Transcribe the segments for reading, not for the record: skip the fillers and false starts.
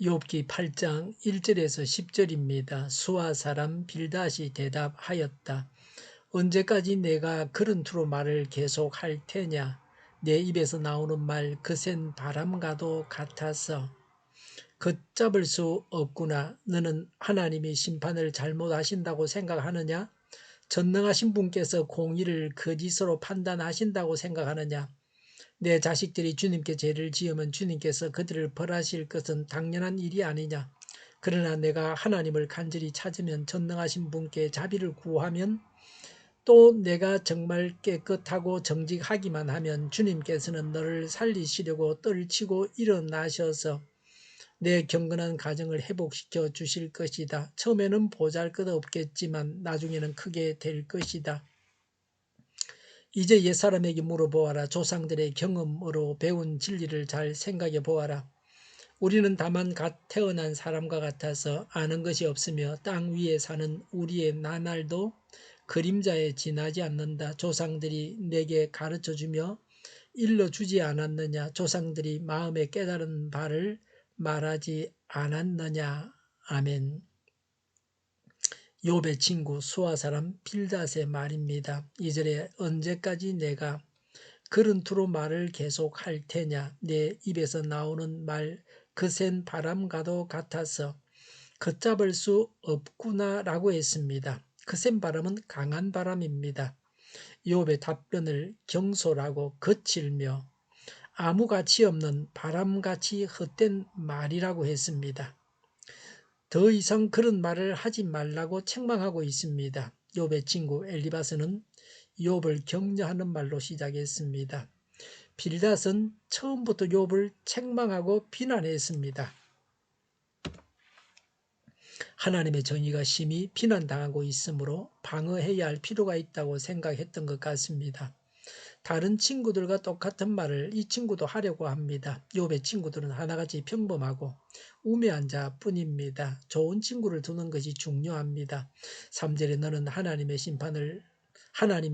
욥기 8장 1절에서 10절입니다. 수아 사람 빌닷이 대답하였다. 언제까지 내가 그런 투로 말을 계속할 테냐? 내 입에서 나오는 말 거센 바람과도 같아서 걷잡을 수 없구나. 너는 하나님이 심판을 잘못하신다고 생각하느냐? 전능하신 분께서 공의를 거짓으로 판단하신다고 생각하느냐? 내 자식들이 주님께 죄를 지으면 주님께서 그들을 벌하실 것은 당연한 일이 아니냐? 그러나 내가 하나님을 간절히 찾으면 전능하신 분께 자비를 구하면 또 내가 정말 깨끗하고 정직하기만 하면 주님께서는 너를 살리시려고 떨치고 일어나셔서 내 경건한 가정을 회복시켜 주실 것이다. 처음에는 보잘것없겠지만 나중에는 크게 될 것이다. 이제 옛사람에게 물어보아라. 조상들의 경험으로 배운 진리를 잘 생각해 보아라. 우리는 다만 갓 태어난 사람과 같아서 아는 것이 없으며 땅 위에 사는 우리의 나날도 그림자에 지나지 않는다. 조상들이 내게 가르쳐주며 일러주지 않았느냐? 조상들이 마음에 깨달은 바를 말하지 않았느냐? 아멘. 욥의 친구 수아 사람 빌닷의 말입니다. 2절에 언제까지 내가 그런 투로 말을 계속할 테냐? 내 입에서 나오는 말 거센 바람과도 같아서 걷잡을 수 없구나 라고 했습니다. 거센 바람은 강한 바람입니다. 욥의 답변을 경솔하고 거칠며 아무 가치 없는 바람같이 헛된 말이라고 했습니다. 더 이상 그런 말을 하지 말라고 책망하고 있습니다. 욥의 친구 엘리바스는 욥을 격려하는 말로 시작했습니다. 빌닷은 처음부터 욥을 책망하고 비난했습니다. 하나님의 정의가 심히 비난당하고 있으므로 방어해야 할 필요가 있다고 생각했던 것 같습니다. 다른 친구들과 똑같은 말을 이 친구도 하려고 합니다. 욥의 친구들은 하나같이 평범하고 우매한 자뿐입니다. 좋은 친구를 두는 것이 중요합니다. 3절에 너는 하나님이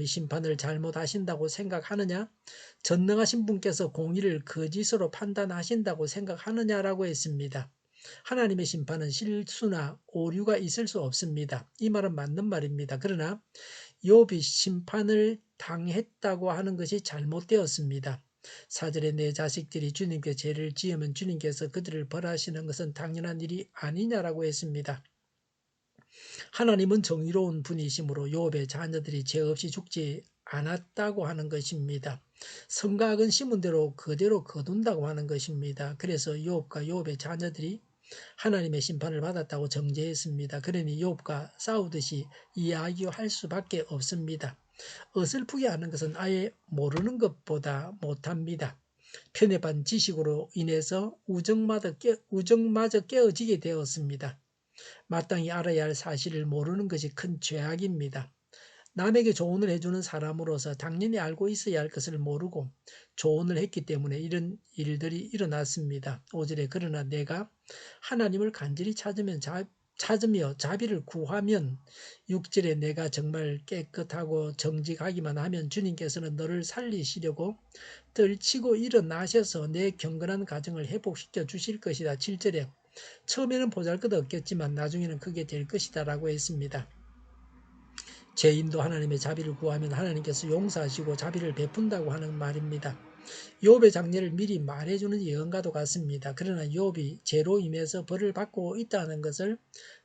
심판을 잘못하신다고 생각하느냐? 전능하신 분께서 공의를 거짓으로 판단하신다고 생각하느냐라고 했습니다. 하나님의 심판은 실수나 오류가 있을 수 없습니다. 이 말은 맞는 말입니다. 그러나 욥이 심판을 당했다고 하는 것이 잘못되었습니다. 4절에 내 자식들이 주님께 죄를 지으면 주님께서 그들을 벌하시는 것은 당연한 일이 아니냐라고 했습니다. 하나님은 정의로운 분이시므로 욥의 자녀들이 죄 없이 죽지 않았다고 하는 것입니다. 선과 악은 심은 대로 그대로 거둔다고 하는 것입니다. 그래서 욥과 욥의 자녀들이 하나님의 심판을 받았다고 정죄했습니다. 그러니 욥과 싸우듯이 이야기할 수밖에 없습니다. 어설프게 하는 것은 아예 모르는 것보다 못합니다. 편협한 지식으로 인해서 우정마저 깨어지게 되었습니다. 마땅히 알아야 할 사실을 모르는 것이 큰 죄악입니다. 남에게 조언을 해주는 사람으로서 당연히 알고 있어야 할 것을 모르고 조언을 했기 때문에 이런 일들이 일어났습니다. 5절에 그러나 내가 하나님을 간절히 찾으며 자비를 구하면 6절에 내가 정말 깨끗하고 정직하기만 하면 주님께서는 너를 살리시려고 떨치고 일어나셔서 내 경건한 가정을 회복시켜 주실 것이다. 7절에 처음에는 보잘것없겠지만 나중에는 크게 될 것이다 라고 했습니다. 죄인도 하나님의 자비를 구하면 하나님께서 용서하시고 자비를 베푼다고 하는 말입니다. 욥의 장례를 미리 말해주는 예언과도 같습니다. 그러나 욥이 죄로 인해서 벌을 받고 있다는 것을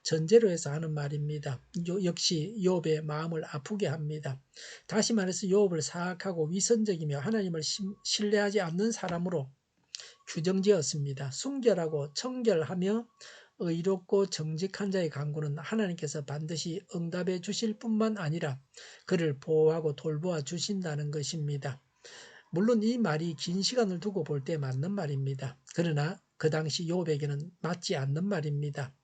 전제로 해서 하는 말입니다. 역시 욥의 마음을 아프게 합니다. 다시 말해서 욥을 사악하고 위선적이며 하나님을 신뢰하지 않는 사람으로 규정지었습니다. 순결하고 청결하며 의롭고 정직한 자의 간구는 하나님께서 반드시 응답해 주실 뿐만 아니라 그를 보호하고 돌보아 주신다는 것입니다. 물론 이 말이 긴 시간을 두고 볼 때 맞는 말입니다. 그러나 그 당시 욥에게는 맞지 않는 말입니다.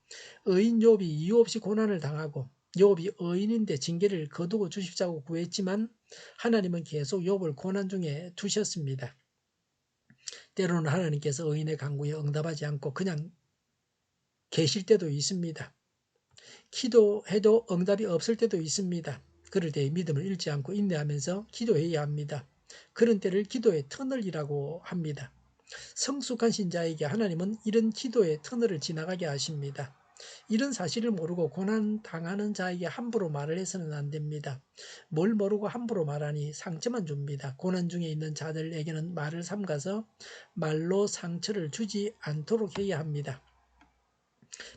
의인 욥이 이유 없이 고난을 당하고 욥이 의인인데 징계를 거두고 주십사고 구했지만 하나님은 계속 욥을 고난 중에 두셨습니다. 때로는 하나님께서 의인의 간구에 응답하지 않고 그냥 계실 때도 있습니다. 기도해도 응답이 없을 때도 있습니다. 그럴 때 믿음을 잃지 않고 인내하면서 기도해야 합니다. 그런 때를 기도의 터널이라고 합니다. 성숙한 신자에게 하나님은 이런 기도의 터널을 지나가게 하십니다. 이런 사실을 모르고 고난 당하는 자에게 함부로 말을 해서는 안 됩니다. 뭘 모르고 함부로 말하니 상처만 줍니다. 고난 중에 있는 자들에게는 말을 삼가서 말로 상처를 주지 않도록 해야 합니다.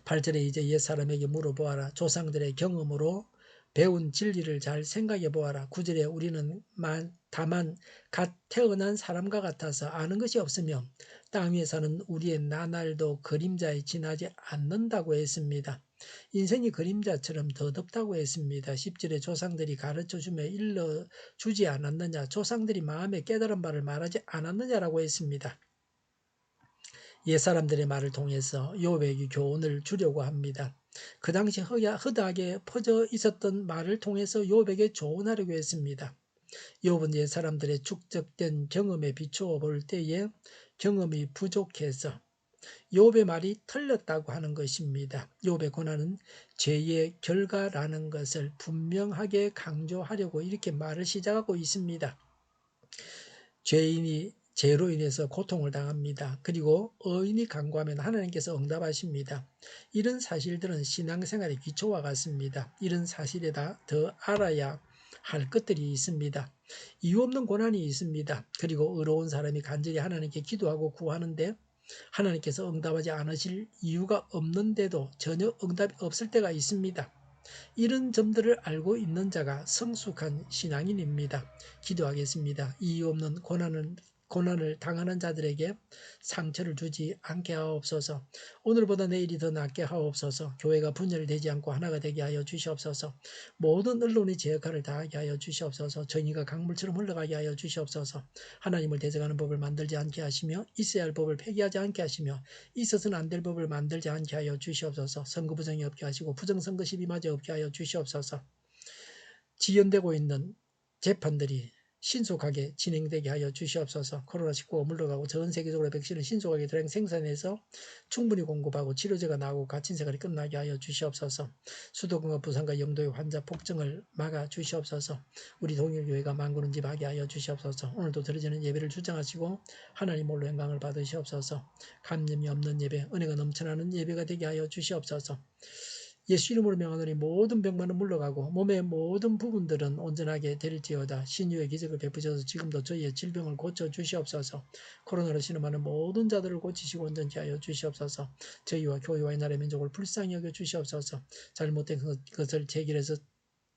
8절에 이제 옛사람에게 물어보아라. 조상들의 경험으로 배운 진리를 잘 생각해 보아라. 9절에 우리는 다만 갓 태어난 사람과 같아서 아는 것이 없으며 땅 위에 사는 우리의 나날도 그림자에 지나지 않는다고 했습니다. 인생이 그림자처럼 더덥다고 했습니다. 10절에 조상들이 가르쳐주며 일러주지 않았느냐, 조상들이 마음에 깨달은 바를 말하지 않았느냐라고 했습니다. 옛사람들의 말을 통해서 욥에게 교훈을 주려고 합니다. 그 당시 허다하게 퍼져 있었던 말을 통해서 욥에게 조언하려고 했습니다. 욥은 옛사람들의 축적된 경험에 비추어 볼 때에 경험이 부족해서 욥의 말이 틀렸다고 하는 것입니다. 욥의 고난은 죄의 결과라는 것을 분명하게 강조하려고 이렇게 말을 시작하고 있습니다. 죄인이 죄로 인해서 고통을 당합니다. 그리고 의인이 간구하면 하나님께서 응답하십니다. 이런 사실들은 신앙생활의 기초와 같습니다. 이런 사실에다 더 알아야 할 것들이 있습니다. 이유 없는 고난이 있습니다. 그리고 의로운 사람이 간절히 하나님께 기도하고 구하는데 하나님께서 응답하지 않으실 이유가 없는데도 전혀 응답이 없을 때가 있습니다. 이런 점들을 알고 있는 자가 성숙한 신앙인입니다. 기도하겠습니다. 이유 없는 고난을 당하는 자들에게 상처를 주지 않게 하옵소서. 오늘보다 내일이 더 낫게 하옵소서. 교회가 분열되지 않고 하나가 되게 하여 주시옵소서. 모든 언론이 제 역할을 다하게 하여 주시옵소서. 정의가 강물처럼 흘러가게 하여 주시옵소서. 하나님을 대적하는 법을 만들지 않게 하시며 있어야 할 법을 폐기하지 않게 하시며 있어서는 안 될 법을 만들지 않게 하여 주시옵소서. 선거 부정이 없게 하시고 부정선거 시비마저 없게 하여 주시옵소서. 지연되고 있는 재판들이 신속하게 진행되게 하여 주시옵소서. 코로나19가 물러가고 전 세계적으로 백신을 신속하게 생산해서 충분히 공급하고 치료제가 나오고 갇힌 생활이 끝나게 하여 주시옵소서. 수도권과 부산과 영도의 환자 폭증을 막아 주시옵소서. 우리 동일교회가 만구는 집하게 하여 주시옵소서. 오늘도 드려지는 예배를 주장하시고 하나님 홀로 영광을 받으시옵소서. 감염이 없는 예배, 은혜가 넘쳐나는 예배가 되게 하여 주시옵소서. 예수 이름으로 명하노니 모든 병만은 물러가고 몸의 모든 부분들은 온전하게 될지어다. 신유의 기적을 베푸셔서 지금도 저희의 질병을 고쳐주시옵소서. 코로나로 신음하는 모든 자들을 고치시고 온전케 하여 주시옵소서. 저희와 교회와 나라의 민족을 불쌍히 여겨 주시옵소서. 잘못된 것을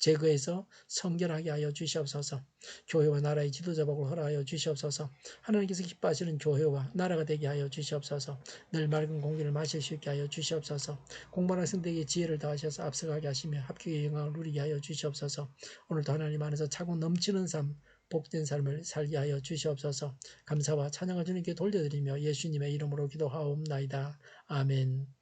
제거해서 성결하게 하여 주시옵소서. 교회와 나라의 지도자복을 허락하여 주시옵소서. 하나님께서 기뻐하시는 교회와 나라가 되게 하여 주시옵소서. 늘 맑은 공기를 마실 수 있게 하여 주시옵소서. 공부하는 학생들에게 지혜를 더하셔서 앞서가게 하시며 합격의 영광을 누리게 하여 주시옵소서. 오늘도 하나님 안에서 차고 넘치는 삶, 복된 삶을 살게 하여 주시옵소서. 감사와 찬양을 주님께 돌려드리며 예수님의 이름으로 기도하옵나이다. 아멘.